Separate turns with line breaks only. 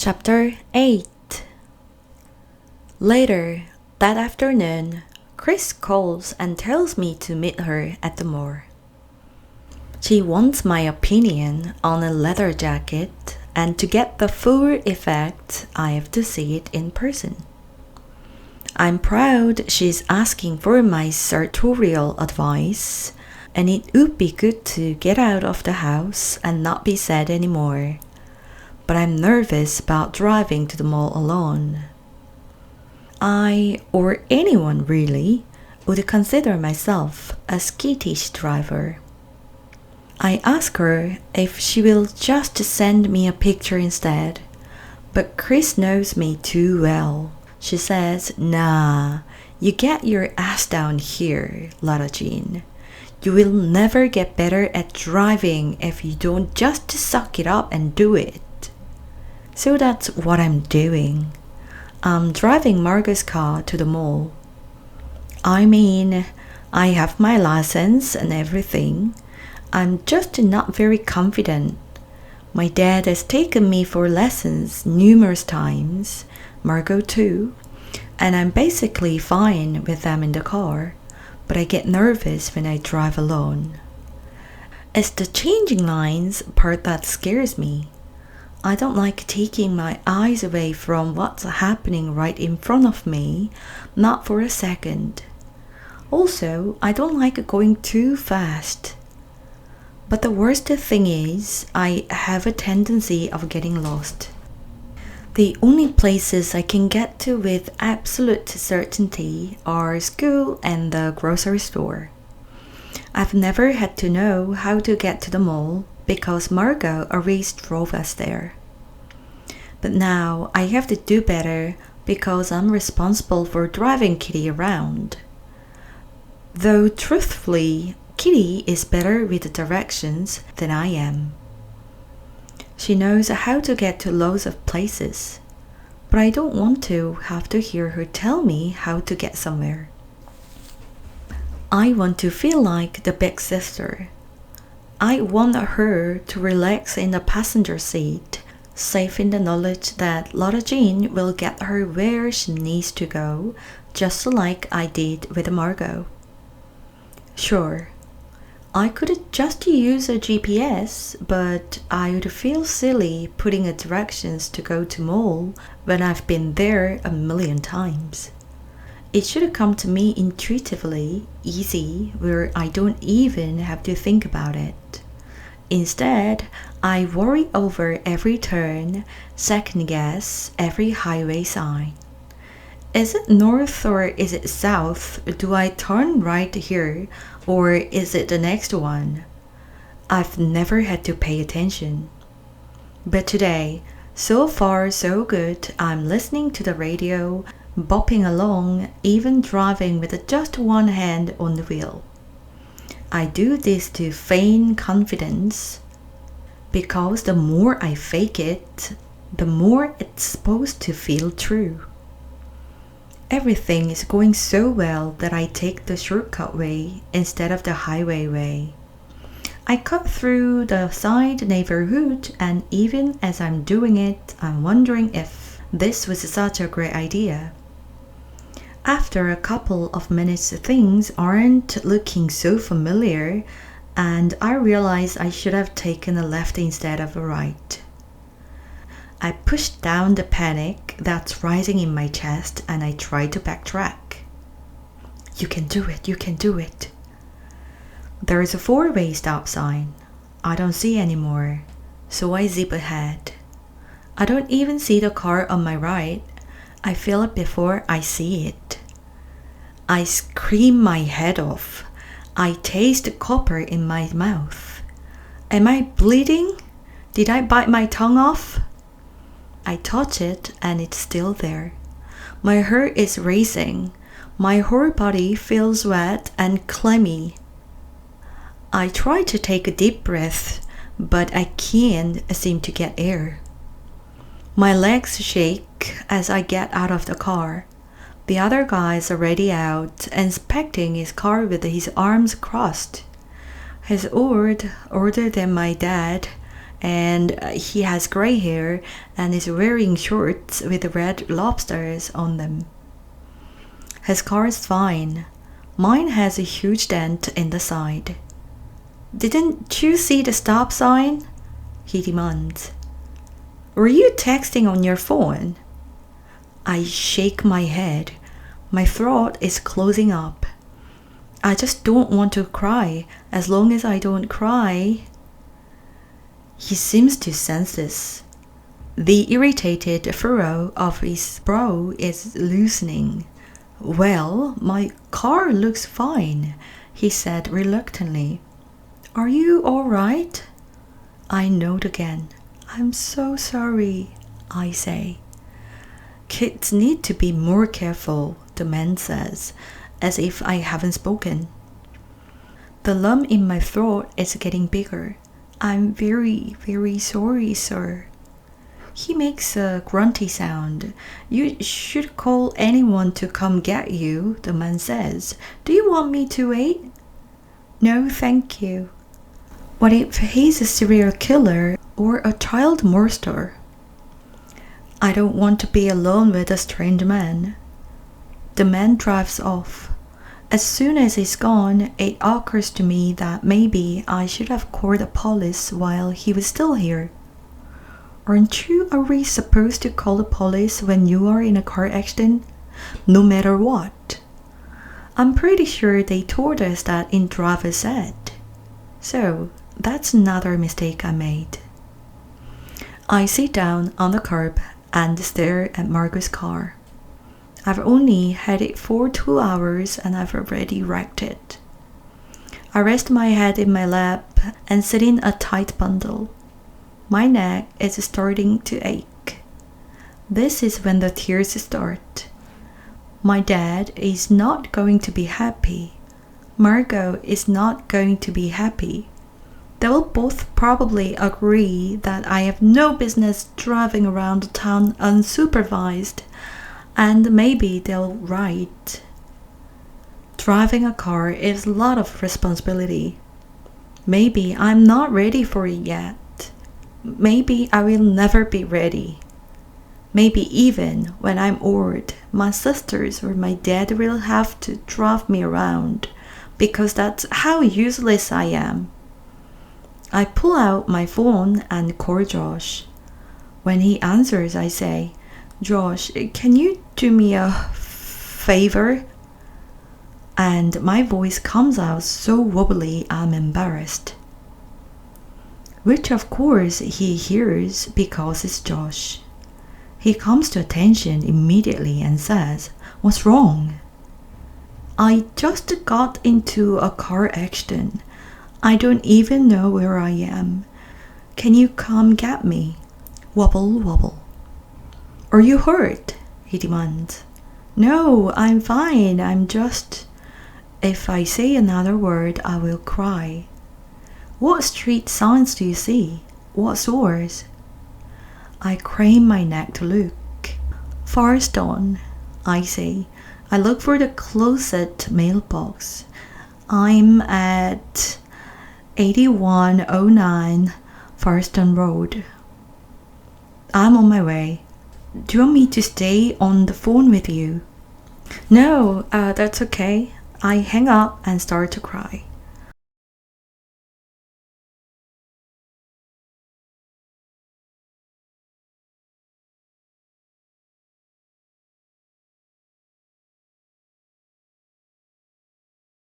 Chapter 8. Later that afternoon, Chris calls and tells me to meet her at the mall. She wants my opinion on a leather jacket, and to get the full effect, I have to see it in person. I'm proud she's asking for my sartorial advice, and it would be good to get out of the house and not be sad anymore. But I'm nervous about driving to the mall alone. I, or anyone really, would consider myself a skittish driver. I ask her if she will just send me a picture instead, but Chris knows me too well. She says, "Nah, you get your ass down here, Lara Jean. You will never get better at driving if you don't just suck it up and do it." So that's what I'm doing. I'm driving Margot's car to the mall. I mean, I have my license and everything. I'm just not very confident. My dad has taken me for lessons numerous times, Margot too, and I'm basically fine with them in the car, but I get nervous when I drive alone. It's the changing lines part that scares me. I don't like taking my eyes away from what's happening right in front of me, not for a second. Also, I don't like going too fast. But the worst thing is, I have a tendency of getting lost. The only places I can get to with absolute certainty are school and the grocery store. I've never had to know how to get to the mall because Margot always drove us there. But now I have to do better because I'm responsible for driving Kitty around. Though truthfully, Kitty is better with the directions than I am. She knows how to get to loads of places, but I don't want to have to hear her tell me how to get somewhere. I want to feel like the big sister. I want her to relax in the passenger seat, safe in the knowledge that Lara Jean will get her where she needs to go, just like I did with Margot. Sure, I could just use a GPS, but I would feel silly putting directions to go to mall when I've been there a million times. It should come to me intuitively, easy, where I don't even have to think about it. Instead, I worry over every turn, second guess every highway sign. Is it north or is it south? Do I turn right here or is it the next one? I've never had to pay attention. But today, so far so good, I'm listening to the radio, bopping along, even driving with just one hand on the wheel. I do this to feign confidence, because the more I fake it, the more it's supposed to feel true. Everything is going so well that I take the shortcut way instead of the highway way. I cut through the side neighborhood, and even as I'm doing it, I'm wondering if this was such a great idea. After a couple of minutes, things aren't looking so familiar, and I realize I should have taken a left instead of a right. I push down the panic that's rising in my chest and I try to backtrack. You can do it, you can do it. There is a four-way stop sign. I don't see anymore, so I zip ahead. I don't even see the car on my right. I feel it before I see it. I scream my head off. I taste copper in my mouth. Am I bleeding? Did I bite my tongue off? I touch it and it's still there. My heart is racing. My whole body feels wet and clammy. I try to take a deep breath, but I can't seem to get air. My legs shake as I get out of the car. The other guy is already out, inspecting his car with his arms crossed. He's older than my dad, and he has gray hair and is wearing shorts with red lobsters on them. His car is fine. Mine has a huge dent in the side. Didn't you see the stop sign? He demands. Were you texting on your phone? I shake my head. My throat is closing up. I just don't want to cry. As long as I don't cry. He seems to sense this. The irritated furrow of his brow is loosening. Well, my car looks fine, he said reluctantly. Are you all right? I nod again. I'm so sorry, I say. Kids need to be more careful, the man says, as if I haven't spoken. The lump in my throat is getting bigger. I'm very, very sorry, sir. He makes a grunty sound. You should call anyone to come get you, the man says. Do you want me to wait? No, thank you. What if he's a serial killer or a child molester? I don't want to be alone with a strange man. The man drives off. As soon as he's gone, it occurs to me that maybe I should have called the police while he was still here. Aren't you always supposed to call the police when you are in a car accident? No matter what. I'm pretty sure they told us that in driver's ed. So, that's another mistake I made. I sit down on the curb and stare at Margot's car. I've only had it for 2 hours and I've already wrecked it. I rest my head in my lap and sit in a tight bundle. My neck is starting to ache. This is when the tears start. My dad is not going to be happy. Margot is not going to be happy. They will both probably agree that I have no business driving around town unsupervised, and maybe they'll right. Driving a car is a lot of responsibility. Maybe I'm not ready for it yet. Maybe I will never be ready. Maybe even when I'm old, my sisters or my dad will have to drive me around because that's how useless I am. I pull out my phone and call Josh. When he answers, I say, Josh, can you do me a favor? And my voice comes out so wobbly I'm embarrassed. Which of course he hears because it's Josh. He comes to attention immediately and says, What's wrong? I just got into a car accident. I don't even know where I am. Can you come get me? Wobble, wobble. Are you hurt? He demands. No, I'm fine. I'm just... If I say another word, I will cry. What street signs do you see? What stores? I crane my neck to look. Firestone, I say. I look for the closest mailbox. I'm at 8109 Firestone Road. I'm on my way. Do you want me to stay on the phone with you? No, that's okay. I hang up and start to cry.